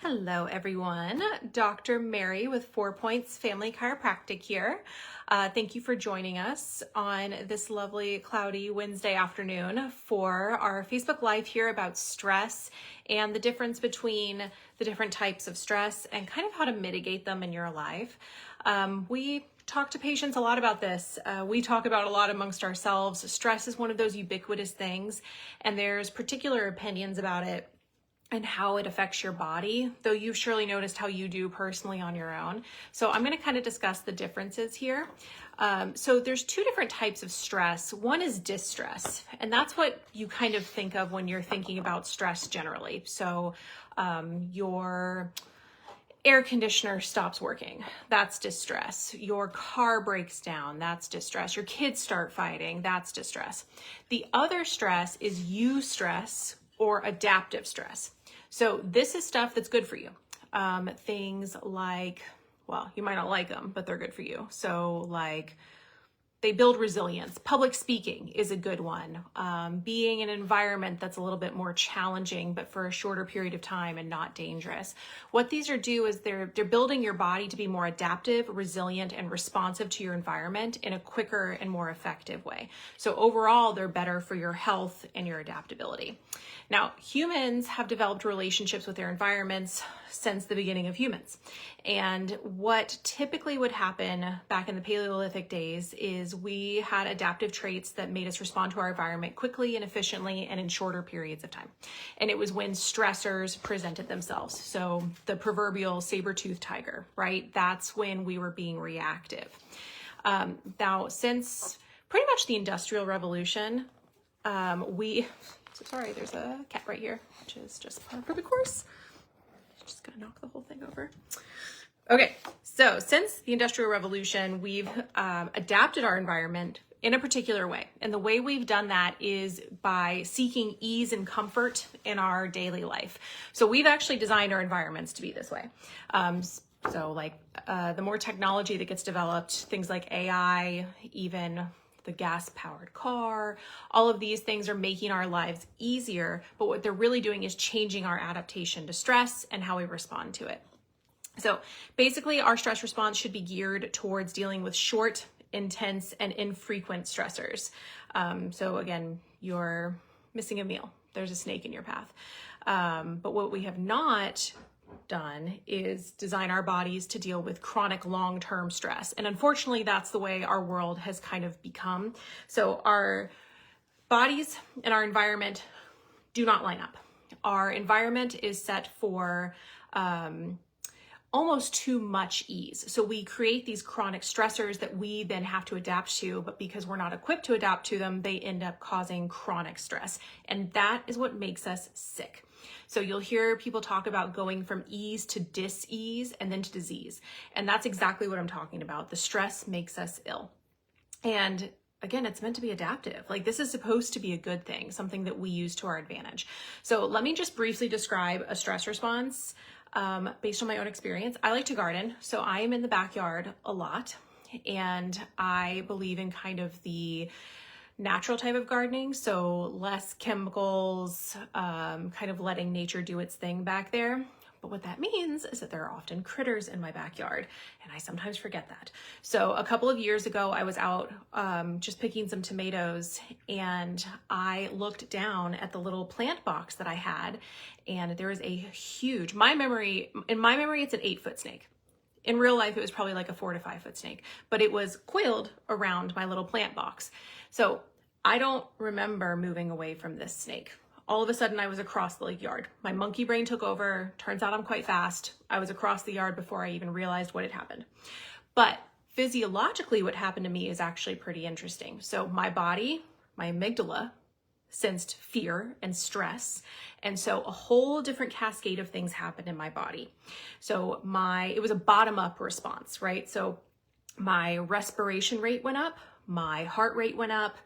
Hello everyone, Dr. Mary with 4 Points Family Chiropractic here. Thank you for joining us on this lovely cloudy Wednesday afternoon for our Facebook Live here about stress and the difference between the different types of stress and kind of how to mitigate them in your life. We talk to patients a lot about this. We talk about a lot amongst ourselves. Stress is one of those ubiquitous things, and there's particular opinions about it and how it affects your body, though you've surely noticed how you do personally on your own. So I'm going to kind of discuss the differences here. So there's two different types of stress. One is distress, and that's what you kind of think of when you're thinking about stress generally. So your air conditioner stops working, that's distress. Your car breaks down, that's distress. Your kids start fighting, that's distress. The other stress is eustress or adaptive stress. So this is stuff that's good for you. Things like, well, you might not like them, but they're good for you. So like they build resilience. Public speaking is a good one. Being in an environment that's a little bit more challenging, but for a shorter period of time and not dangerous. What these do is they're building your body to be more adaptive, resilient, and responsive to your environment in a quicker and more effective way. So overall, they're better for your health and your adaptability. Now, humans have developed relationships with their environments since the beginning of humans. And what typically would happen back in the Paleolithic days is we had adaptive traits that made us respond to our environment quickly and efficiently and in shorter periods of time. And it was when stressors presented themselves. So the proverbial saber-toothed tiger, right? That's when we were being reactive. Now, since pretty much the Industrial Revolution, so sorry, there's a cat right here, which is just par for the course. Just gonna knock the whole thing over. Okay, so since the Industrial Revolution, we've adapted our environment in a particular way. And the way we've done that is by seeking ease and comfort in our daily life. So we've actually designed our environments to be this way. So like the more technology that gets developed, things like AI, even the gas-powered car, all of these things are making our lives easier, but what they're really doing is changing our adaptation to stress and how we respond to it. So basically, our stress response should be geared towards dealing with short, intense, and infrequent stressors. So again, you're missing a meal. There's a snake in your path. But what we have not done is design our bodies to deal with chronic long-term stress. And unfortunately, that's the way our world has kind of become. So our bodies and our environment do not line up. Our environment is set for almost too much ease. So we create these chronic stressors that we then have to adapt to, but because we're not equipped to adapt to them, they end up causing chronic stress. And that is what makes us sick. So you'll hear people talk about going from ease to dis-ease and then to disease. And that's exactly what I'm talking about. The stress makes us ill. And again, it's meant to be adaptive. Like this is supposed to be a good thing, something that we use to our advantage. So let me just briefly describe a stress response based on my own experience. I like to garden, so I am in the backyard a lot, and I believe in kind of the natural type of gardening, so less chemicals, kind of letting nature do its thing back there. But what that means is that there are often critters in my backyard, and I sometimes forget that. So a couple of years ago, I was out just picking some tomatoes, and I looked down at the little plant box that I had, and there was a huge, in my memory, it's an 8-foot snake. In real life, it was probably like a 4 to 5 foot snake, but it was coiled around my little plant box. So I don't remember moving away from this snake. All of a sudden, I was across the yard. My monkey brain took over. Turns out I'm quite fast. I was across the yard before I even realized what had happened. But physiologically, what happened to me is actually pretty interesting. So my body, my amygdala, sensed fear and stress. And so a whole different cascade of things happened in my body. So it was a bottom-up response, right? So my respiration rate went up, my heart rate went up,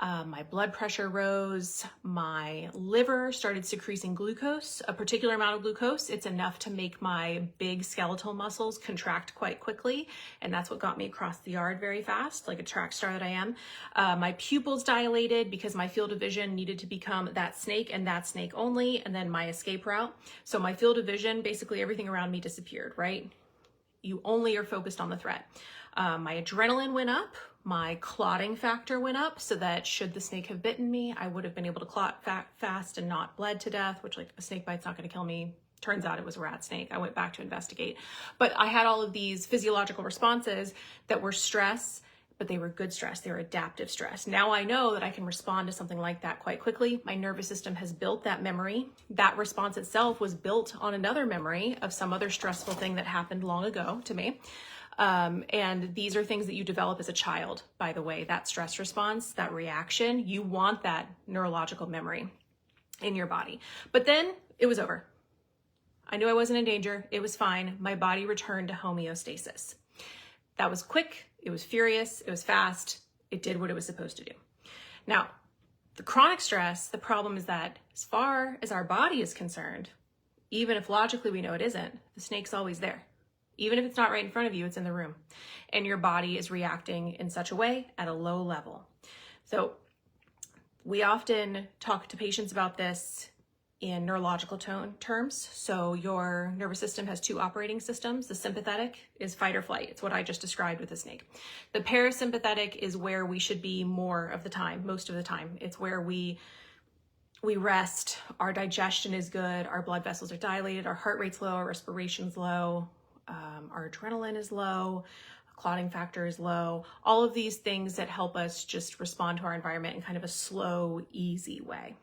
My blood pressure rose, my liver started secreting glucose, a particular amount of glucose. It's enough to make my big skeletal muscles contract quite quickly. And that's what got me across the yard very fast, like a track star that I am. My pupils dilated because my field of vision needed to become that snake and that snake only, and then my escape route. So my field of vision, basically everything around me disappeared, right? You only are focused on the threat. My adrenaline went up, my clotting factor went up, so that should the snake have bitten me, I would have been able to clot fast and not bled to death, which, like, a snake bite's not going to kill me. Turns out it was a rat snake. I went back to investigate. But I had all of these physiological responses that were stress, but they were good stress. They were adaptive stress. Now I know that I can respond to something like that quite quickly. My nervous system has built that memory. That response itself was built on another memory of some other stressful thing that happened long ago to me. And these are things that you develop as a child, by the way, that stress response, that reaction. You want that neurological memory in your body. But then it was over. I knew I wasn't in danger. It was fine. My body returned to homeostasis. That was quick. It was furious. It was fast. It did what it was supposed to do. Now, the chronic stress, the problem is that as far as our body is concerned, even if logically we know it isn't, the snake's always there. Even if it's not right in front of you, it's in the room. And your body is reacting in such a way at a low level. So we often talk to patients about this in neurological terms. So your nervous system has two operating systems. The sympathetic is fight or flight. It's what I just described with the snake. The parasympathetic is where we should be more of the time, most of the time. It's where we rest, our digestion is good, our blood vessels are dilated, our heart rate's low, our respiration's low, our adrenaline is low, clotting factor is low, all of these things that help us just respond to our environment in kind of a slow, easy way.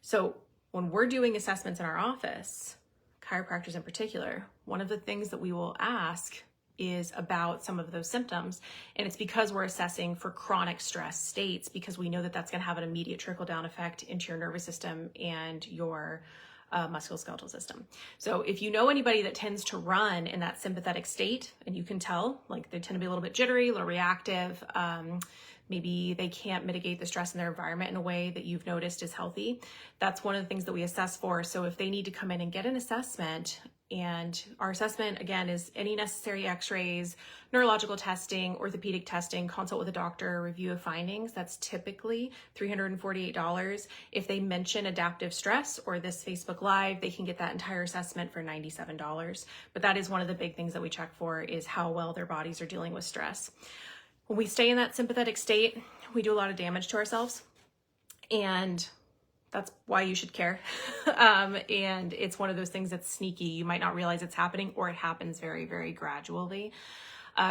So when we're doing assessments in our office, chiropractors in particular, one of the things that we will ask is about some of those symptoms. And it's because we're assessing for chronic stress states, because we know that that's going to have an immediate trickle-down effect into your nervous system and your musculoskeletal system. So if you know anybody that tends to run in that sympathetic state, and you can tell, like, they tend to be a little bit jittery, a little reactive, maybe they can't mitigate the stress in their environment in a way that you've noticed is healthy, that's one of the things that we assess for. So if they need to come in and get an assessment, and our assessment, again, is any necessary x-rays, neurological testing, orthopedic testing, consult with a doctor, review of findings, that's typically $348. If they mention adaptive stress or this Facebook Live, they can get that entire assessment for $97. But that is one of the big things that we check for, is how well their bodies are dealing with stress. When we stay in that sympathetic state, we do a lot of damage to ourselves. And that's why you should care. And it's one of those things that's sneaky. You might not realize it's happening, or it happens very, very gradually.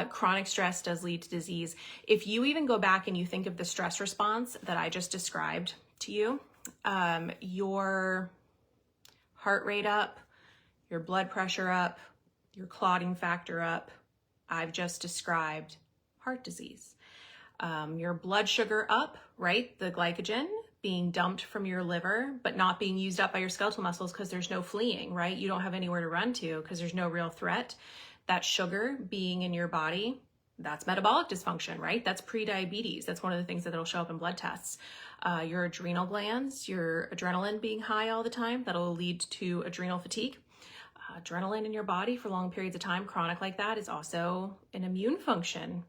Chronic stress does lead to disease. If you even go back and you think of the stress response that I just described to you, your heart rate up, your blood pressure up, your clotting factor up, I've just described heart disease. Your blood sugar up, right? The glycogen being dumped from your liver, but not being used up by your skeletal muscles because there's no fleeing, right? You don't have anywhere to run to because there's no real threat. That sugar being in your body, that's metabolic dysfunction, right? That's pre-diabetes. That's one of the things that'll show up in blood tests. Your adrenal glands, your adrenaline being high all the time, that'll lead to adrenal fatigue. Adrenaline in your body for long periods of time, chronic like that, is also an immune function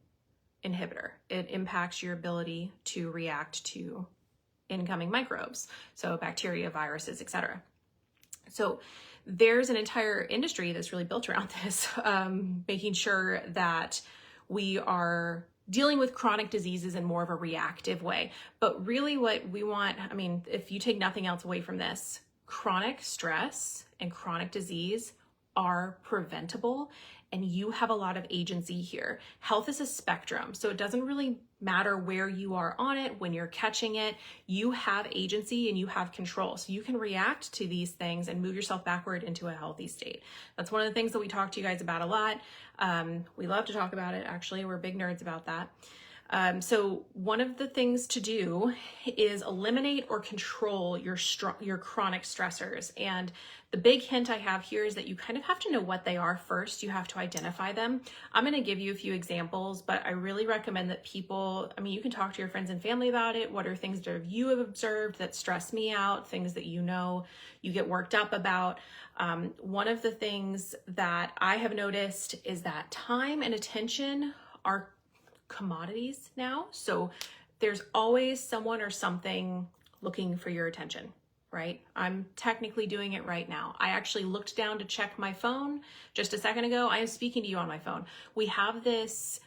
inhibitor. It impacts your ability to react to incoming microbes, so bacteria, viruses, etc. So there's an entire industry that's really built around this, making sure that we are dealing with chronic diseases in more of a reactive way. But really what we want, I mean, if you take nothing else away from this, chronic stress and chronic disease are preventable, and you have a lot of agency here. Health is a spectrum, so it doesn't really matter where you are on it. When you're catching it, you have agency and you have control. So you can react to these things and move yourself backward into a healthy state. That's one of the things that we talk to you guys about a lot. We love to talk about it, actually. We're big nerds about that. So one of the things to do is eliminate or control your chronic stressors. And the big hint I have here is that you kind of have to know what they are first. You have to identify them. I'm going to give you a few examples, but I really recommend that people, you can talk to your friends and family about it. What are things that you have observed that stress me out, things that you get worked up about. One of the things that I have noticed is that time and attention are commodities now. So there's always someone or something looking for your attention, right? I'm technically doing it right now. I actually looked down to check my phone just a second ago. I am speaking to you on my phone. We have this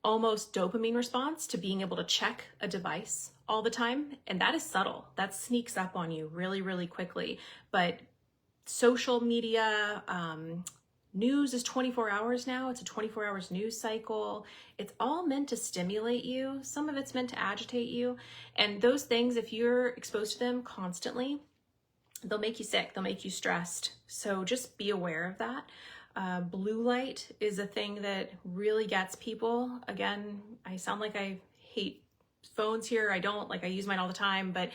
almost dopamine response to being able to check a device all the time. And that is subtle. That sneaks up on you really, really quickly. But social media, news is 24 hours now. It's a 24 hours news cycle. It's all meant to stimulate you. Some of it's meant to agitate you. And those things, if you're exposed to them constantly, they'll make you sick. They'll make you stressed. So just be aware of that. Blue light is a thing that really gets people. Again, I sound like I hate phones here. I don't. I use mine all the time, but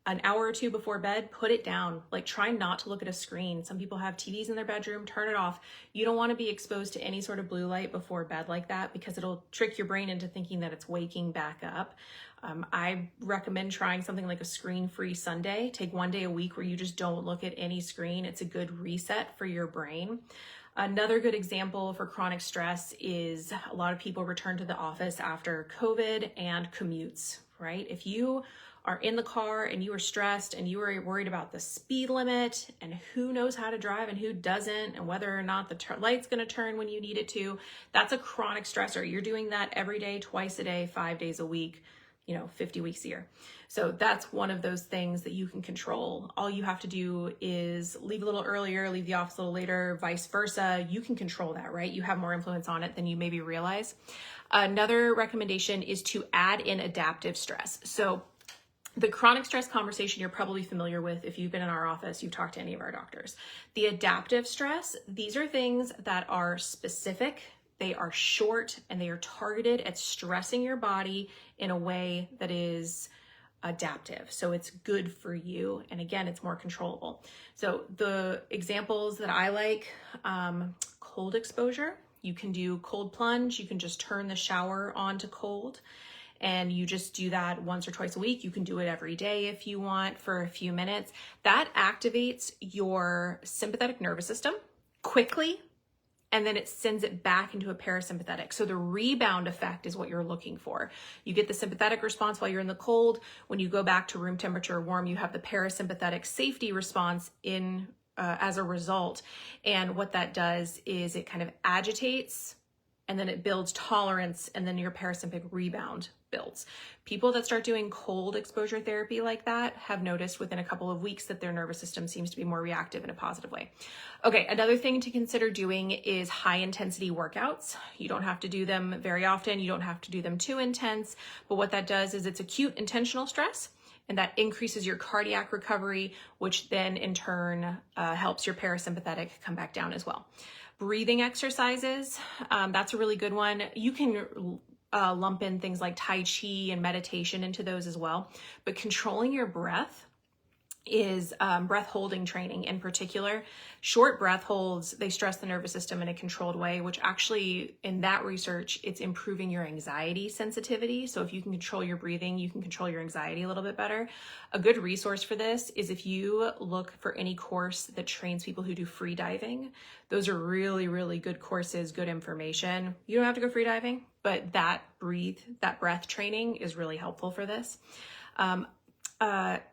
an hour or two before bed, put it down. Try not to look at a screen. Some people have TVs in their bedroom, turn it off. You don't want to be exposed to any sort of blue light before bed like that because it'll trick your brain into thinking that it's waking back up. I recommend trying something like a screen-free Sunday. Take one day a week where you just don't look at any screen. It's a good reset for your brain. Another good example for chronic stress is a lot of people return to the office after COVID and commutes, right? If you are in the car and you are stressed and you are worried about the speed limit and who knows how to drive and who doesn't and whether or not the light's going to turn when you need it to, that's a chronic stressor. You're doing that every day, twice a day, 5 days a week, 50 weeks a year. So that's one of those things that you can control. All you have to do is leave a little earlier, leave the office a little later, vice versa. You can control that, right? You have more influence on it than you maybe realize. Another recommendation is to add in adaptive stress. So the chronic stress conversation you're probably familiar with if you've been in our office, you've talked to any of our doctors. The adaptive stress, these are things that are specific, they are short, and they are targeted at stressing your body in a way that is adaptive. So it's good for you. And again, it's more controllable. So the examples that I like, cold exposure, you can do cold plunge. You can just turn the shower on to cold. And you just do that once or twice a week. You can do it every day if you want for a few minutes. That activates your sympathetic nervous system quickly, and then it sends it back into a parasympathetic. So the rebound effect is what you're looking for. You get the sympathetic response while you're in the cold. When you go back to room temperature warm, you have the parasympathetic safety response in as a result. And what that does is it kind of agitates, and then it builds tolerance, and then your parasympathetic rebound builds. People that start doing cold exposure therapy like that have noticed within a couple of weeks that their nervous system seems to be more reactive in a positive way. Okay, another thing to consider doing is high intensity workouts. You don't have to do them very often. You don't have to do them too intense, but what that does is it's acute intentional stress, and that increases your cardiac recovery, which then in turn helps your parasympathetic come back down as well. Breathing exercises, that's a really good one. You can lump in things like Tai Chi and meditation into those as well. But controlling your breath is breath holding training in particular. Short breath holds, they stress the nervous system in a controlled way, which actually in that research, it's improving your anxiety sensitivity. So if you can control your breathing, you can control your anxiety a little bit better. A good resource for this is if you look for any course that trains people who do free diving. Those are really, really good courses, good information. You don't have to go free diving, but that breath training is really helpful for this.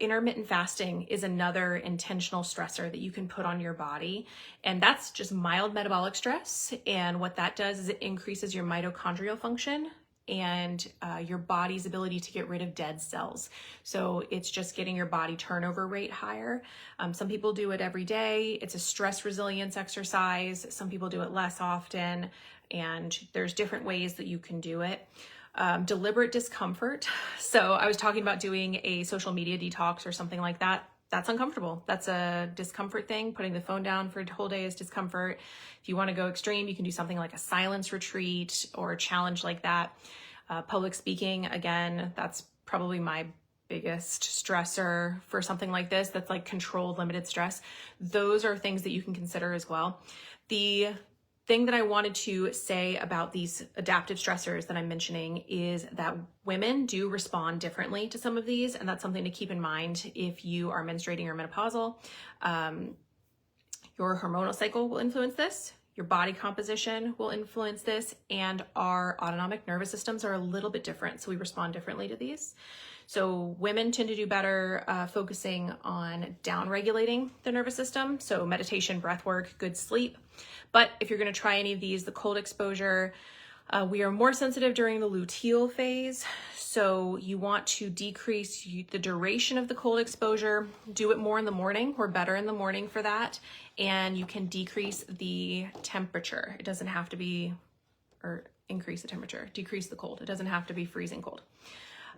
Intermittent fasting is another intentional stressor that you can put on your body. And that's just mild metabolic stress. And what that does is it increases your mitochondrial function and your body's ability to get rid of dead cells. So it's just getting your body turnover rate higher. Some people do it every day. It's a stress resilience exercise. Some people do it less often. And there's different ways that you can do it. Deliberate discomfort. So I was talking about doing a social media detox or something like that. That's uncomfortable. That's a discomfort thing. Putting the phone down for a whole day is discomfort. If you want to go extreme, you can do something like a silence retreat or a challenge like that. Public speaking, again, that's probably my biggest stressor for something like this. That's like controlled, limited stress. Those are things that you can consider as well. The thing that I wanted to say about these adaptive stressors that I'm mentioning is that women do respond differently to some of these, and that's something to keep in mind if you are menstruating or menopausal. Your hormonal cycle will influence this. Your body composition will influence this, and our autonomic nervous systems are a little bit different, so we respond differently to these. So women tend to do better focusing on down-regulating the nervous system, so meditation, breath work, good sleep. But if you're going to try any of these, the cold exposure, we are more sensitive during the luteal phase, so you want to decrease the duration of the cold exposure. Do it more in the morning. We're better in the morning for that. And you can decrease the temperature. It doesn't have to be, or increase the temperature, decrease the cold. It doesn't have to be freezing cold.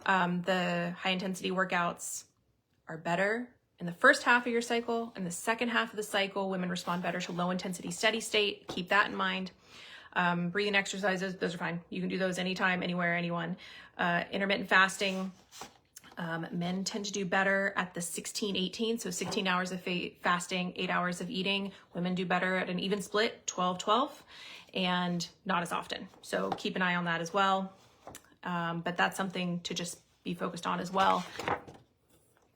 The high intensity workouts are better in the first half of your cycle. In the second half of the cycle, women respond better to low intensity steady state. Keep that in mind. Breathing exercises, those are fine. You can do those anytime, anywhere, anyone. Intermittent fasting, men tend to do better at the 16-18, so 16 hours of fasting, 8 hours of eating. Women do better at an even split, 12-12, and not as often. So keep an eye on that as well. But that's something to just be focused on as well.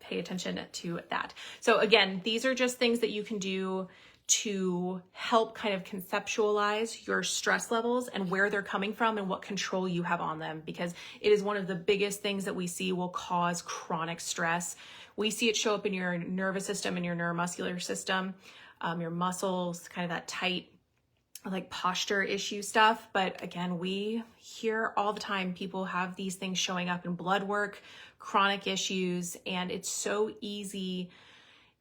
Pay attention to that. So again, these are just things that you can do to help kind of conceptualize your stress levels and where they're coming from and what control you have on them, because it is one of the biggest things that we see will cause chronic stress. We see it show up in your nervous system and your neuromuscular system, your muscles, kind of that tight, like posture issue stuff. But again, we hear all the time people have these things showing up in blood work, chronic issues, and it's so easy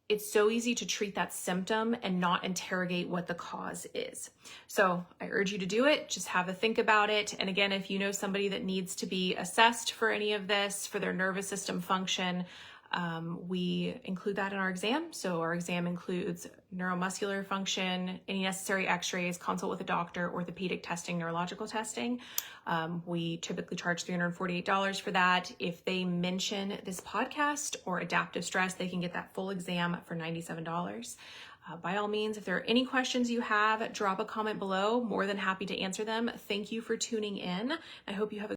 to treat that symptom and not interrogate what the cause is. So I urge you to do it. Just have a think about it. And again, if you know somebody that needs to be assessed for any of this, for their nervous system function, we include that in our exam. So our exam includes neuromuscular function, any necessary x-rays, consult with a doctor, orthopedic testing, neurological testing. We typically charge $348 for that. If they mention this podcast or adaptive stress, they can get that full exam for $97. By all means, if there are any questions you have, drop a comment below. More than happy to answer them. Thank you for tuning in. I hope you have a